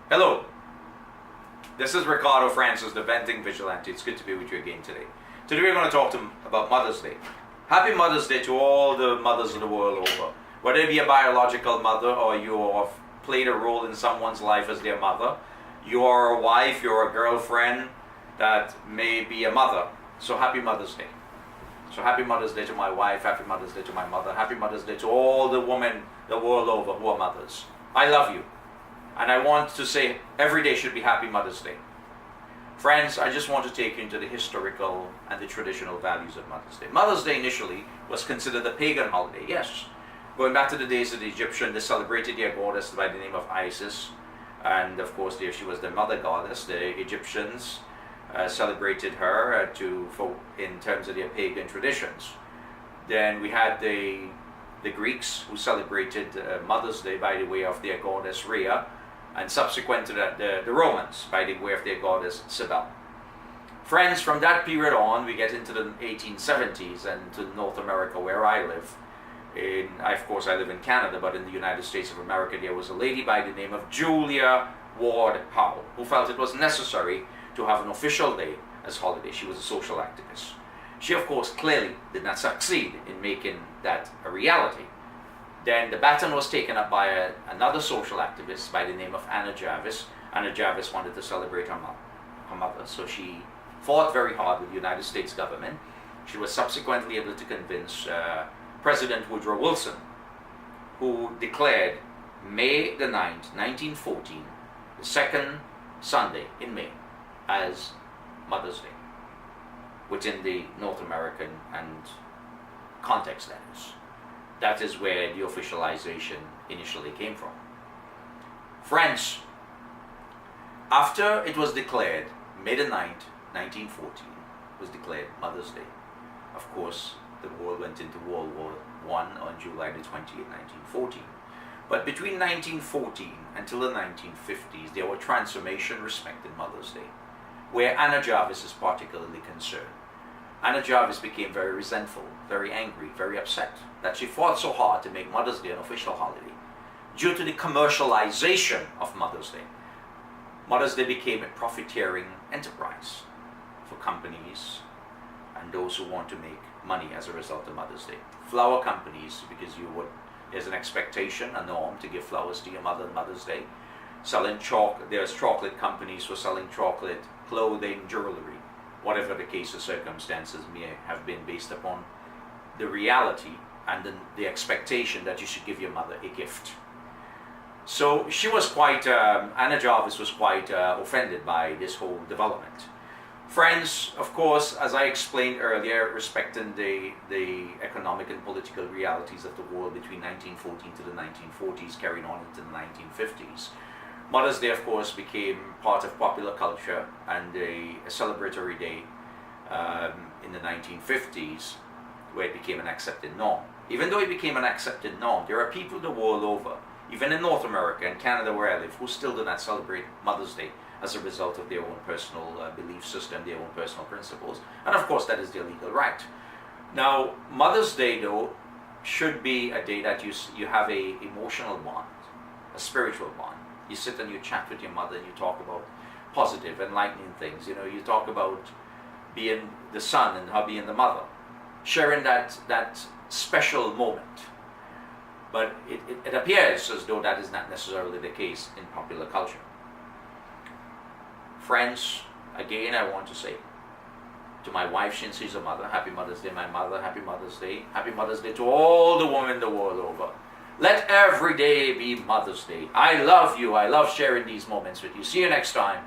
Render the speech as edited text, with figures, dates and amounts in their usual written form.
Hello, this is Ricardo Francis, the Venting Vigilante. It's good to be with you again today. Today we're going to talk about Mother's Day. Happy Mother's Day to all the mothers of the world over. Whether it be a biological mother or you have played a role in someone's life as their mother, you are a wife, you're a girlfriend that may be a mother. So happy Mother's Day. So happy Mother's Day to my wife, happy Mother's Day to my mother, happy Mother's Day to all the women the world over who are mothers. I love you. And I want to say every day should be Happy Mother's Day. Friends, I just want to take you into the historical and the traditional values of Mother's Day. Mother's Day initially was considered a pagan holiday, yes. Going back to the days of the Egyptian, they celebrated their goddess by the name of Isis. And of course, there she was the mother goddess. The Egyptians celebrated her in terms of their pagan traditions. Then we had the Greeks who celebrated Mother's Day by the way of their goddess Rhea, and subsequent to that the Romans by the way of their goddess Cybele. Friends, from that period on we get into the 1870s and to North America where I live. Of course I live in Canada, but in the United States of America there was a lady by the name of Julia Ward Howe who felt it was necessary to have an official day as holiday. She was a social activist. She of course clearly did not succeed in making that a reality. Then the baton was taken up by another social activist by the name of Anna Jarvis. Anna Jarvis wanted to celebrate her mother, so she fought very hard with the United States government. She was subsequently able to convince President Woodrow Wilson, who declared May the 9th, 1914, the second Sunday in May, as Mother's Day, within the North American and context that is. That is where the officialization initially came from. Friends, after it was declared, May the 9th, 1914, was declared Mother's Day. Of course, the world went into World War I on July the 20th, 1914. But between 1914 until the 1950s, there were transformation respecting Mother's Day, where Anna Jarvis is particularly concerned. Anna Jarvis became very resentful, very angry, very upset that she fought so hard to make Mother's Day an official holiday. Due to the commercialization of Mother's Day, Mother's Day became a profiteering enterprise for companies and those who want to make money as a result of Mother's Day. Flower companies, because there's an expectation, a norm to give flowers to your mother on Mother's Day. There's chocolate companies for selling chocolate, clothing, jewelry. Whatever the case or circumstances may have been based upon the reality and the expectation that you should give your mother a gift. So she was Anna Jarvis was quite offended by this whole development. Friends, of course, as I explained earlier, respecting the economic and political realities of the world between 1914 to the 1940s, carrying on into the 1950s, Mother's Day, of course, became part of popular culture and a celebratory day in the 1950s, where it became an accepted norm. Even though it became an accepted norm, there are people the world over, even in North America and Canada where I live, who still do not celebrate Mother's Day as a result of their own personal belief system, their own personal principles. And of course, that is their legal right. Now, Mother's Day, though, should be a day that you have a emotional bond, a spiritual bond. You sit and you chat with your mother and you talk about positive, enlightening things. You talk about being the son and her being the mother, sharing that special moment. But it appears as though that is not necessarily the case in popular culture. Friends, again, I want to say to my wife, since she's a mother, Happy Mother's Day, my mother, Happy Mother's Day. Happy Mother's Day to all the women the world over. Let every day be Mother's Day. I love you. I love sharing these moments with you. See you next time.